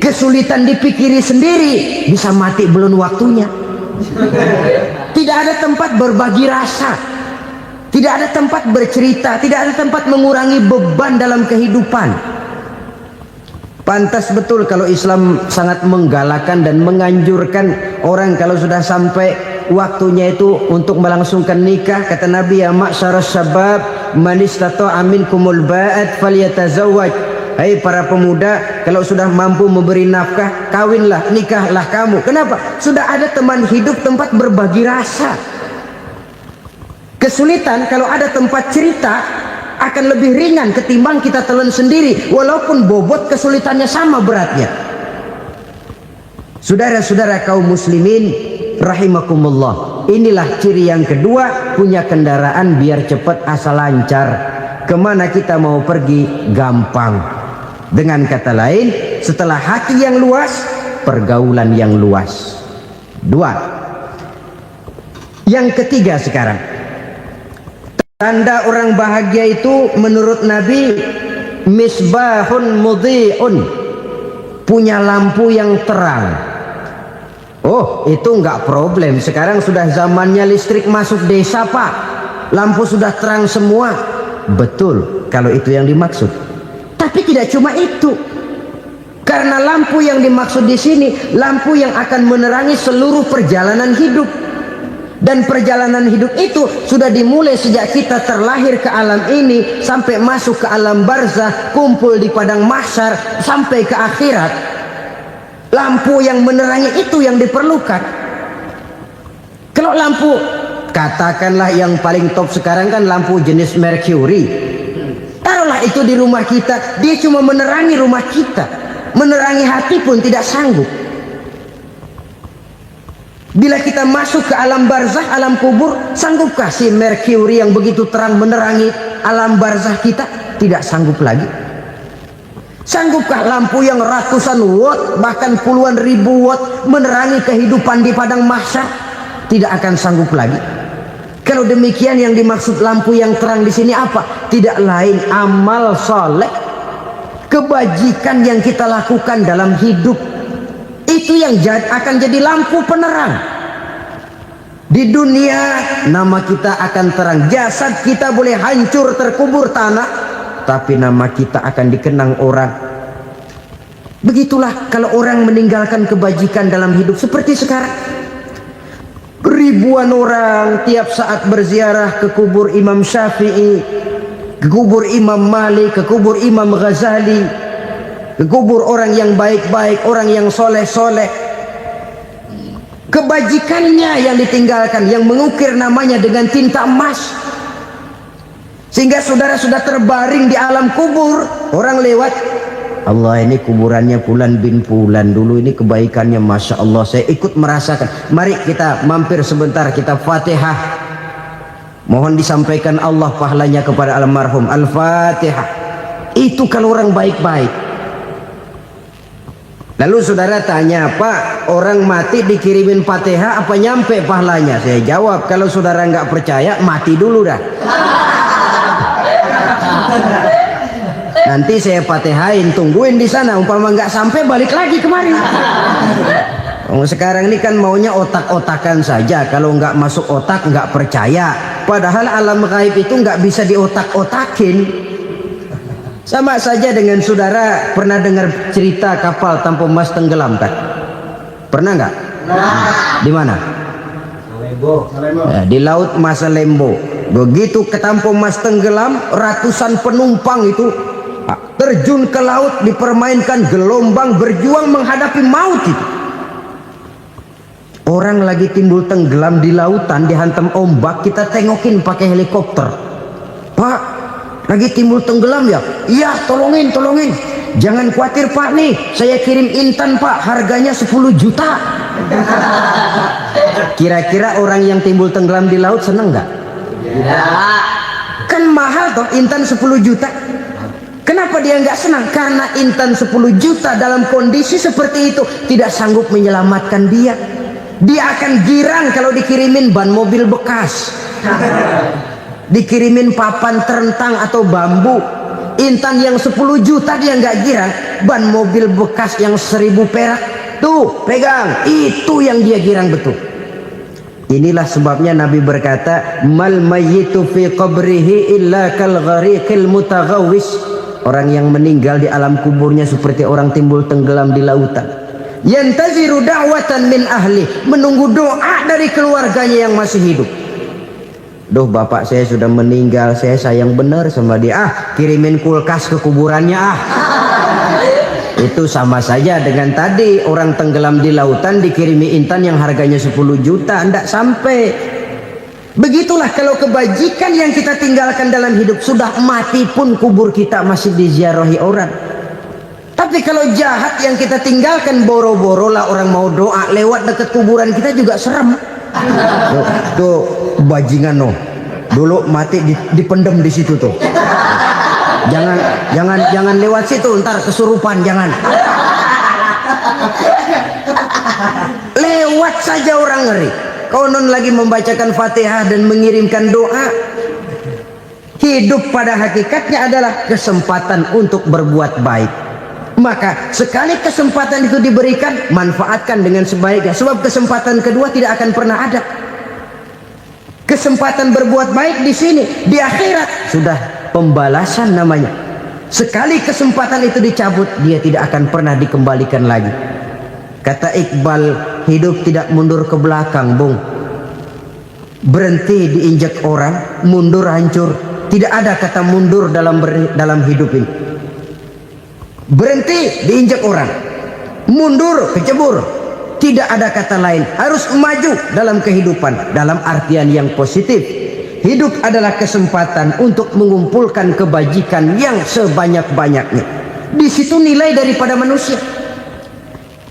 kesulitan dipikiri sendiri, bisa mati belum waktunya. Tidak ada tempat berbagi rasa, tidak ada tempat bercerita, tidak ada tempat mengurangi beban dalam kehidupan. Pantas betul kalau Islam sangat menggalakkan dan menganjurkan orang kalau sudah sampai waktunya itu untuk melangsungkan nikah. Kata Nabi, ya ma'syaras syabab man istata'a minkumul ba'at falyatazawwaj. Hai para pemuda, kalau sudah mampu memberi nafkah, kawinlah, nikahlah kamu. Kenapa? Sudah ada teman hidup, tempat berbagi rasa. Kesulitan kalau ada tempat cerita akan lebih ringan ketimbang kita telan sendiri, walaupun bobot kesulitannya sama beratnya. Saudara-saudara kaum muslimin rahimakumullah, inilah ciri yang kedua, punya kendaraan biar cepat asal lancar. Kemana kita mau pergi gampang. Dengan kata lain, setelah hati yang luas, pergaulan yang luas. Dua. Yang ketiga sekarang, tanda orang bahagia itu menurut Nabi, misbahun mudhi'un, punya lampu yang terang. Oh, itu enggak problem. Sekarang sudah zamannya listrik masuk desa, Pak. Lampu sudah terang semua. Betul, kalau itu yang dimaksud. Tapi tidak cuma itu. Karena lampu yang dimaksud di sini, lampu yang akan menerangi seluruh perjalanan hidup. Dan perjalanan hidup itu sudah dimulai sejak kita terlahir ke alam ini, sampai masuk ke alam barzah, kumpul di padang mahsyar, sampai ke akhirat. Lampu yang menerangi itu yang diperlukan. Kalau lampu, katakanlah yang paling top sekarang kan lampu jenis Mercury. Taruhlah itu di rumah kita, dia cuma menerangi rumah kita, menerangi hati pun tidak sanggup. Bila kita masuk ke alam barzah, alam kubur, sanggupkah si Mercury yang begitu terang menerangi alam barzah kita? Tidak sanggup lagi. Sanggupkah lampu yang ratusan watt, bahkan puluhan ribu watt menerangi kehidupan di padang mahsyar? Tidak akan sanggup lagi. Kalau demikian, yang dimaksud lampu yang terang di sini apa? Tidak lain amal soleh, kebajikan yang kita lakukan dalam hidup. Itu yang akan jadi lampu penerang. Di dunia nama kita akan terang. Jasad kita boleh hancur terkubur tanah, tapi nama kita akan dikenang orang. Begitulah kalau orang meninggalkan kebajikan dalam hidup seperti sekarang. Ribuan orang tiap saat berziarah ke kubur Imam Syafi'i, ke kubur Imam Malik, ke kubur Imam Ghazali, ke kubur orang yang baik-baik, orang yang soleh-soleh. Kebajikannya yang ditinggalkan, yang mengukir namanya dengan tinta emas. Sehingga saudara sudah terbaring di alam kubur, orang lewat, Allah, ini kuburannya Fulan bin Fulan, dulu ini kebaikannya Masya Allah, saya ikut merasakan. Mari kita mampir sebentar, kita Fatihah, mohon disampaikan Allah pahalanya kepada almarhum. Al-Fatihah. Itu kalau orang baik-baik. Lalu saudara tanya, Pak, orang mati dikirimin Fatihah apa nyampe pahalanya? Saya jawab, kalau saudara nggak percaya, mati dulu dah. Nanti saya Fatihain, tungguin di sana. Umpama nggak sampai balik lagi kemari. Sekarang ini kan maunya otak-otakan saja. Kalau nggak masuk otak nggak percaya. Padahal alam gaib itu nggak bisa diotak-otakin. Sama saja dengan saudara pernah dengar cerita kapal tanpa emas tenggelam kan? Pernah nggak? Di mana? Di laut Masalembo. Begitu ketampo mas tenggelam, ratusan penumpang itu terjun ke laut, dipermainkan gelombang, berjuang menghadapi maut itu. Orang lagi timbul tenggelam di lautan, dihantam ombak, kita tengokin pakai helikopter. Pak, lagi timbul tenggelam ya? Iya, tolongin. Jangan khawatir Pak, nih saya kirim intan Pak, harganya 10 juta. Kira-kira orang yang timbul tenggelam di laut seneng nggak? Kan mahal toh intan 10 juta. Kenapa dia nggak senang? Karena intan 10 juta dalam kondisi seperti itu tidak sanggup menyelamatkan dia. Dia akan girang kalau dikirimin ban mobil bekas, dikirimin papan terentang atau bambu. Intan yang 10 juta dia nggak girang, ban mobil bekas yang 1000 perak tuh pegang, itu yang dia girang betul. Inilah sebabnya Nabi berkata, mal mayyitu fi qabrihi illa kal ghariqil mutaghawwis. Orang yang meninggal di alam kuburnya seperti orang timbul tenggelam di lautan. Yantaziru da'watan min ahli, menunggu doa dari keluarganya yang masih hidup. Duh, bapak saya sudah meninggal, saya sayang benar sama dia. Kirimin kulkas ke kuburannya Itu sama saja dengan tadi orang tenggelam di lautan dikirimi intan yang harganya 10 juta, tidak sampai. Begitulah kalau kebajikan yang kita tinggalkan dalam hidup, sudah mati pun kubur kita masih diziarahi orang. Tapi kalau jahat yang kita tinggalkan, boro-boro lah orang mau doa lewat dekat kuburan kita juga serem. Tuh bajingan dulu mati dipendem di situ tuh. Jangan lewat situ, ntar kesurupan, jangan. Lewat saja orang ngeri. Konon lagi membacakan Fatihah dan mengirimkan doa. Hidup pada hakikatnya adalah kesempatan untuk berbuat baik. Maka sekali kesempatan itu diberikan, manfaatkan dengan sebaiknya. Sebab kesempatan kedua tidak akan pernah ada. Kesempatan berbuat baik di sini, di akhirat sudah pembalasan namanya. Sekali kesempatan itu dicabut, dia tidak akan pernah dikembalikan lagi. Kata Iqbal, hidup tidak mundur ke belakang, Bung. Berhenti diinjak orang, mundur hancur. Tidak ada kata mundur dalam hidup ini. Berhenti diinjak orang, mundur kecebur. Tidak ada kata lain, harus maju dalam kehidupan dalam artian yang positif. Hidup adalah kesempatan untuk mengumpulkan kebajikan yang sebanyak-banyaknya. Di situ nilai daripada manusia.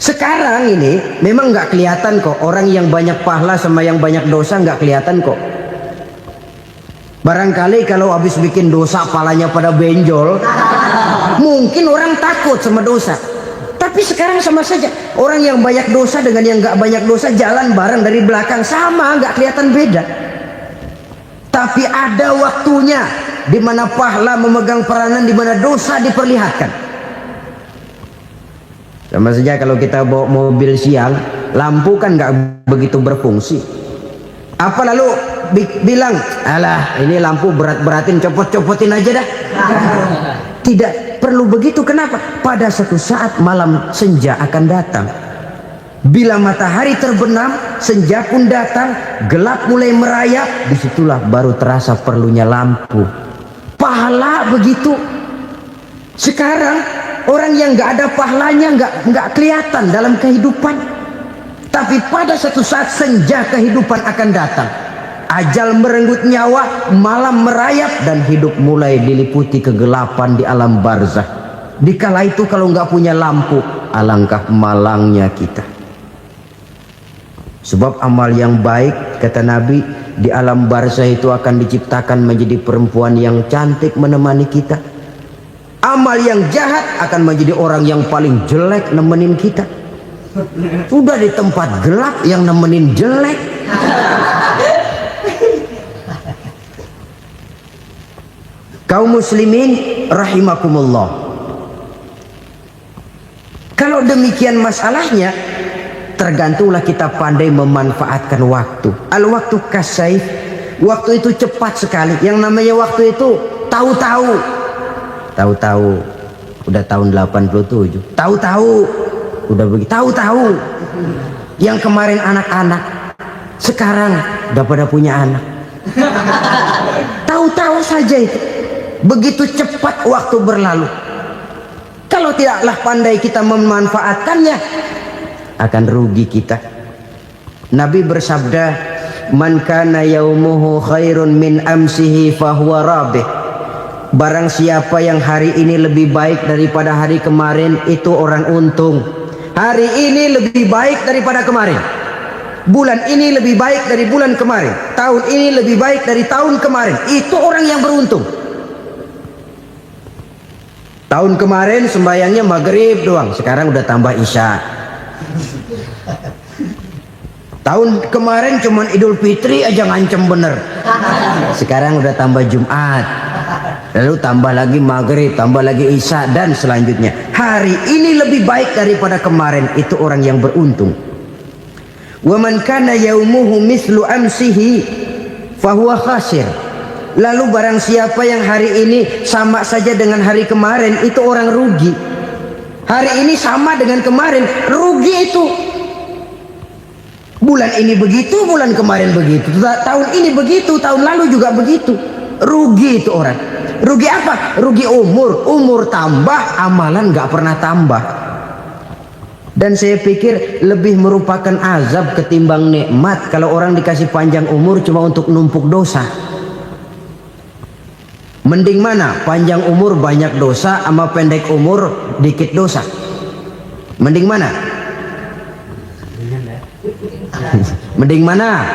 Sekarang ini memang nggak kelihatan kok, orang yang banyak pahala sama yang banyak dosa nggak kelihatan kok. Barangkali kalau habis bikin dosa palanya pada benjol, mungkin orang takut sama dosa. Tapi sekarang sama saja, orang yang banyak dosa dengan yang nggak banyak dosa jalan bareng dari belakang, sama, nggak kelihatan beda. Tapi ada waktunya di mana pahala memegang peranan, di mana dosa diperlihatkan. Sama saja kalau kita bawa mobil siang, lampu kan nggak begitu berfungsi. Apa lalu bilang, alah ini lampu berat-beratin, copot-copotin aja dah. Tidak perlu begitu. Kenapa? Pada suatu saat malam senja akan datang. Bila matahari terbenam, senja pun datang, gelap mulai merayap, disitulah baru terasa perlunya lampu. Pahala begitu. Sekarang orang yang nggak ada pahalanya nggak kelihatan dalam kehidupan. Tapi pada suatu saat senja kehidupan akan datang. Ajal merenggut nyawa, malam merayap, dan hidup mulai diliputi kegelapan di alam barzah. Dikala itu kalau nggak punya lampu, alangkah malangnya kita. Sebab amal yang baik, kata Nabi, di alam barzah itu akan diciptakan menjadi perempuan yang cantik menemani kita. Amal yang jahat akan menjadi orang yang paling jelek nemenin kita. Sudah di tempat gelap yang nemenin jelek. Kaum muslimin rahimakumullah, kalau demikian masalahnya, tergantunglah kita pandai memanfaatkan waktu. Al-waktu kasayf, waktu itu cepat sekali. Yang namanya waktu itu tahu-tahu udah tahun 87, tahu-tahu udah begitu, tahu-tahu yang kemarin anak-anak sekarang udah pada punya anak. Tahu-tahu saja itu. Begitu cepat waktu berlalu. Kalau tidaklah pandai kita memanfaatkannya, akan rugi kita. Nabi bersabda, man kana yaumuhu khairun min amsihi fahuwa rabih. Barang siapa yang hari ini lebih baik daripada hari kemarin, itu orang untung. Hari ini lebih baik daripada kemarin, bulan ini lebih baik dari bulan kemarin, tahun ini lebih baik dari tahun kemarin, itu orang yang beruntung. Tahun kemarin sembayangnya maghrib doang, sekarang udah tambah isya. Tahun kemarin cuman Idul Fitri aja ngancem bener, sekarang udah tambah Jumat, lalu tambah lagi maghrib, tambah lagi isya, dan selanjutnya. Hari ini lebih baik daripada kemarin, itu orang yang beruntung. Wa man kana yaumuhu mislu amsihi fahuwa khasir. Lalu barang siapa yang hari ini sama saja dengan hari kemarin, itu orang rugi. Hari ini sama dengan kemarin, rugi itu. Bulan ini begitu, bulan kemarin begitu, tahun ini begitu, tahun lalu juga begitu. Rugi itu orang. Rugi apa? Rugi umur. Umur tambah, amalan gak pernah tambah. Dan saya pikir lebih merupakan azab ketimbang nikmat kalau orang dikasih panjang umur cuma untuk numpuk dosa. Mending mana? Panjang umur banyak dosa sama pendek umur dikit dosa? Mending mana? Mending mana?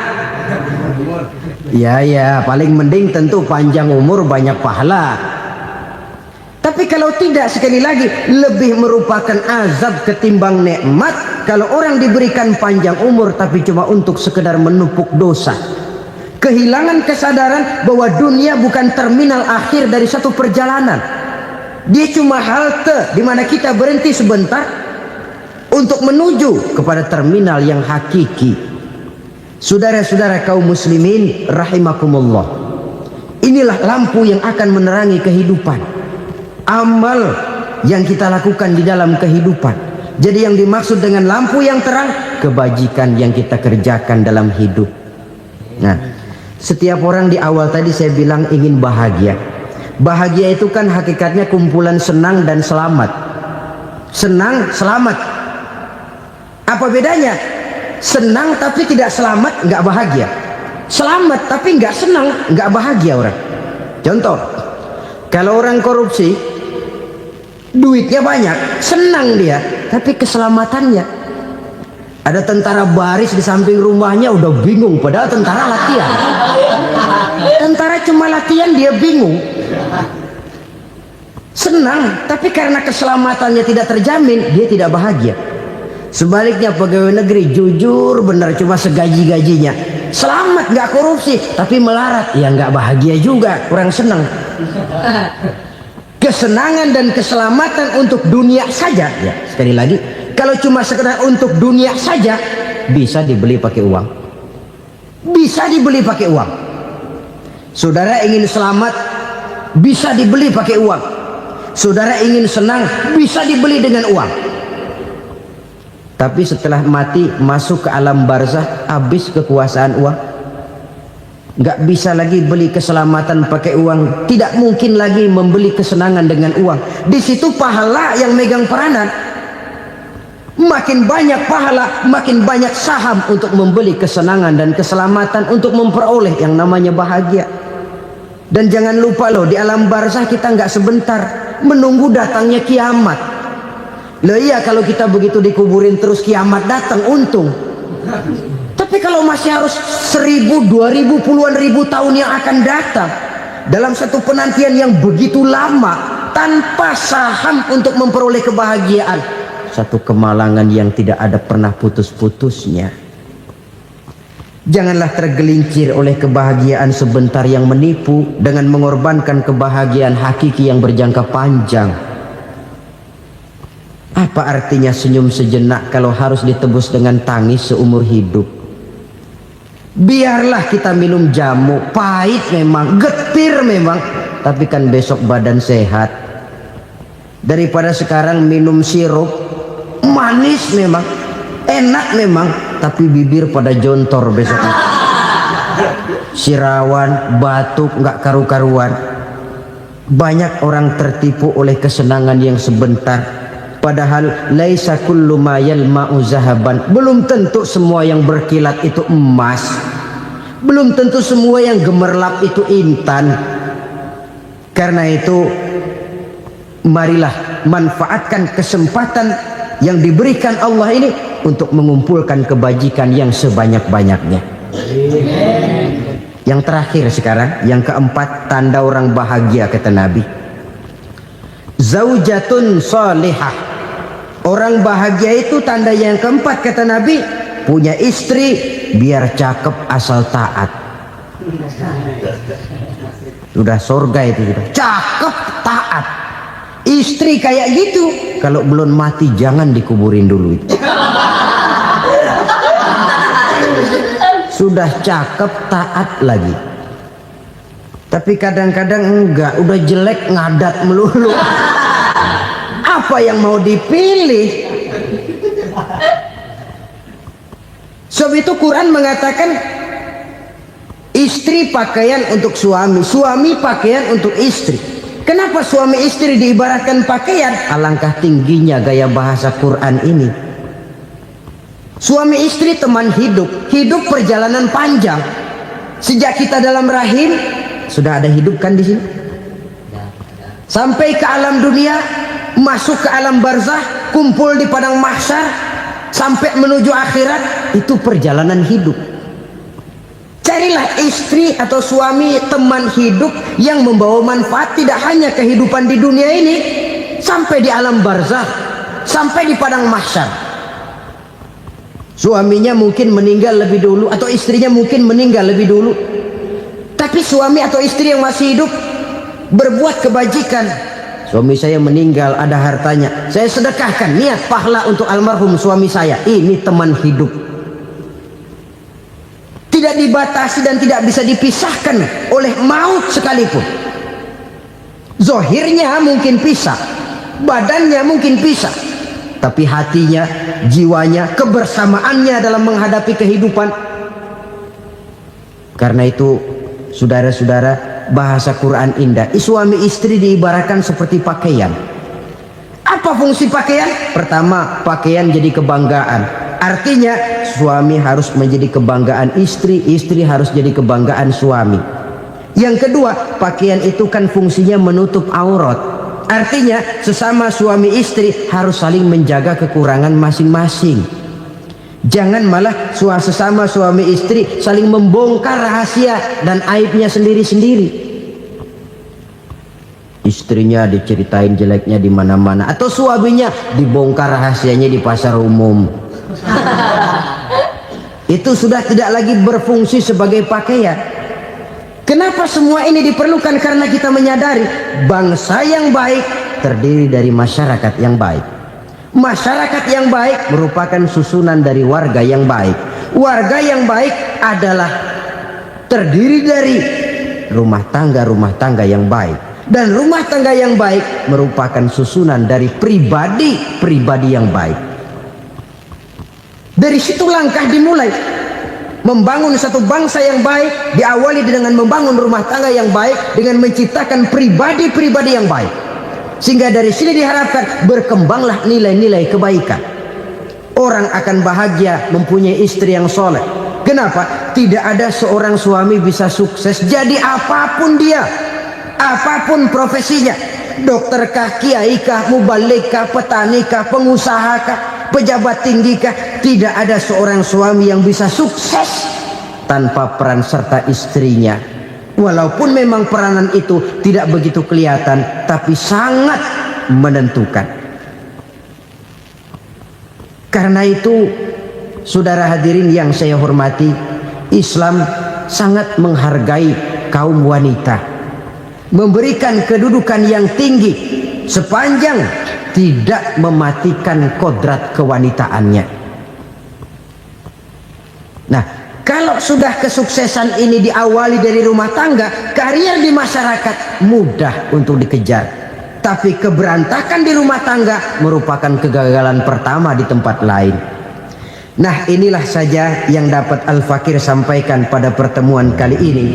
Ya, paling mending tentu panjang umur banyak pahala. Tapi kalau tidak, sekali lagi, lebih merupakan azab ketimbang nikmat kalau orang diberikan panjang umur tapi cuma untuk sekedar menumpuk dosa. Kehilangan kesadaran bahwa dunia bukan terminal akhir dari satu perjalanan. Dia cuma halte di mana kita berhenti sebentar untuk menuju kepada terminal yang hakiki. Saudara-saudara kaum muslimin rahimakumullah, inilah lampu yang akan menerangi kehidupan. Amal yang kita lakukan di dalam kehidupan. Jadi yang dimaksud dengan lampu yang terang, kebajikan yang kita kerjakan dalam hidup. Nah, setiap orang di awal tadi saya bilang ingin bahagia. Bahagia itu kan hakikatnya kumpulan senang dan selamat. Senang, selamat. Apa bedanya? Senang tapi tidak selamat, nggak bahagia. Selamat tapi nggak senang, nggak bahagia orang. Contoh, kalau orang korupsi, duitnya banyak, senang dia, tapi keselamatannya. Ada tentara baris di samping rumahnya udah bingung, padahal tentara latihan. Tentara cuma latihan, dia bingung. Senang, tapi karena keselamatannya tidak terjamin, dia tidak bahagia. Sebaliknya pegawai negeri jujur benar, cuma segaji-gajinya, selamat nggak korupsi, tapi melarat, ya nggak bahagia juga, kurang senang. Kesenangan dan keselamatan untuk dunia saja, ya sekali lagi, kalau cuma sekedar untuk dunia saja, bisa dibeli pakai uang. Bisa dibeli pakai uang. Saudara ingin selamat, bisa dibeli pakai uang. Saudara ingin senang, bisa dibeli dengan uang. Tapi setelah mati, masuk ke alam barzah, habis kekuasaan uang. Nggak bisa lagi beli keselamatan pakai uang. Tidak mungkin lagi membeli kesenangan dengan uang. Di situ pahala yang megang peranan. Makin banyak pahala, makin banyak saham untuk membeli kesenangan dan keselamatan, untuk memperoleh yang namanya bahagia. Dan jangan lupa loh, di alam barzah kita nggak sebentar, menunggu datangnya kiamat. Loh iya, kalau kita begitu dikuburin terus kiamat datang, untung. Tapi kalau masih harus 1000, 2000, puluhan ribu tahun yang akan datang, dalam satu penantian yang begitu lama, tanpa saham untuk memperoleh kebahagiaan, satu kemalangan yang tidak ada pernah putus-putusnya. Janganlah tergelincir oleh kebahagiaan sebentar yang menipu dengan mengorbankan kebahagiaan hakiki yang berjangka panjang. Apa artinya senyum sejenak kalau harus ditebus dengan tangis seumur hidup? Biarlah kita minum jamu, pahit memang, getir memang, tapi kan besok badan sehat. Daripada sekarang minum sirup, manis memang, enak memang, tapi bibir pada jontor besok. Sirawan, batuk, nggak karu-karuan. Banyak orang tertipu oleh kesenangan yang sebentar, padahal laisa kullu ma yalma'u zahaban. Belum tentu semua yang berkilat itu emas. Belum tentu semua yang gemerlap itu intan. Karena itu, marilah manfaatkan kesempatan yang diberikan Allah ini untuk mengumpulkan kebajikan yang sebanyak-banyaknya. Yang terakhir sekarang, yang keempat, tanda orang bahagia kata Nabi. Zaujatun salihah. Orang bahagia itu tanda yang keempat kata Nabi, punya istri biar cakep asal taat. Sudah surga itu sudah. Cakep taat. Istri kayak gitu, kalau belum mati jangan dikuburin dulu itu. Sudah cakep taat lagi. Tapi kadang-kadang enggak, udah jelek ngadat melulu. Apa yang mau dipilih? Sebab itu Quran mengatakan istri pakaian untuk suami, suami pakaian untuk istri. Kenapa suami istri diibaratkan pakaian? Alangkah tingginya gaya bahasa Quran ini. Suami istri teman hidup, hidup perjalanan panjang. Sejak kita dalam rahim sudah ada hidup kan di sini. Sampai ke alam dunia, masuk ke alam barzah, kumpul di padang mahsyar, sampai menuju akhirat, itu perjalanan hidup. Carilah istri atau suami teman hidup yang membawa manfaat tidak hanya kehidupan di dunia ini, sampai di alam barzah, sampai di padang mahsyar. Suaminya mungkin meninggal lebih dulu atau istrinya mungkin meninggal lebih dulu, tapi suami atau istri yang masih hidup berbuat kebajikan. Suami saya meninggal, ada hartanya, saya sedekahkan, niat pahala untuk almarhum suami saya. Ini teman hidup, tidak dibatasi dan tidak bisa dipisahkan oleh maut sekalipun. Zohirnya mungkin pisah, badannya mungkin pisah, tapi hatinya, jiwanya, kebersamaannya dalam menghadapi kehidupan. Karena itu, saudara-saudara, bahasa Quran indah. Suami istri diibaratkan seperti pakaian. Apa fungsi pakaian? Pertama, pakaian jadi kebanggaan. Artinya suami harus menjadi kebanggaan istri, istri harus jadi kebanggaan suami. Yang kedua, pakaian itu kan fungsinya menutup aurat. Artinya sesama suami istri harus saling menjaga kekurangan masing-masing. Jangan malah sesama suami istri saling membongkar rahasia dan aibnya sendiri-sendiri. Istrinya diceritain jeleknya di mana-mana, atau suaminya dibongkar rahasianya di pasar umum. Itu sudah tidak lagi berfungsi sebagai pakaian. Kenapa semua ini diperlukan? Karena kita menyadari bangsa yang baik terdiri dari masyarakat yang baik. Masyarakat yang baik merupakan susunan dari warga yang baik. Warga yang baik adalah terdiri dari rumah tangga yang baik. Dan rumah tangga yang baik merupakan susunan dari pribadi yang baik. Dari situ langkah dimulai. Membangun satu bangsa yang baik diawali dengan membangun rumah tangga yang baik, dengan menciptakan pribadi-pribadi yang baik. Sehingga dari sini diharapkan berkembanglah nilai-nilai kebaikan. Orang akan bahagia mempunyai istri yang soleh. Kenapa? Tidak ada seorang suami bisa sukses jadi apapun dia, apapun profesinya, dokterkah, kiaikah, mubalikkah, petanikah, pengusahakah, pejabat tinggikah, tidak ada seorang suami yang bisa sukses tanpa peran serta istrinya. Walaupun memang peranan itu tidak begitu kelihatan, tapi sangat menentukan. Karena itu, saudara hadirin yang saya hormati, Islam sangat menghargai kaum wanita, memberikan kedudukan yang tinggi sepanjang tidak mematikan kodrat kewanitaannya. Nah, kalau sudah kesuksesan ini diawali dari rumah tangga, karier di masyarakat mudah untuk dikejar. Tapi keberantakan di rumah tangga merupakan kegagalan pertama di tempat lain. Nah, inilah saja yang dapat Al-Fakir sampaikan pada pertemuan kali ini.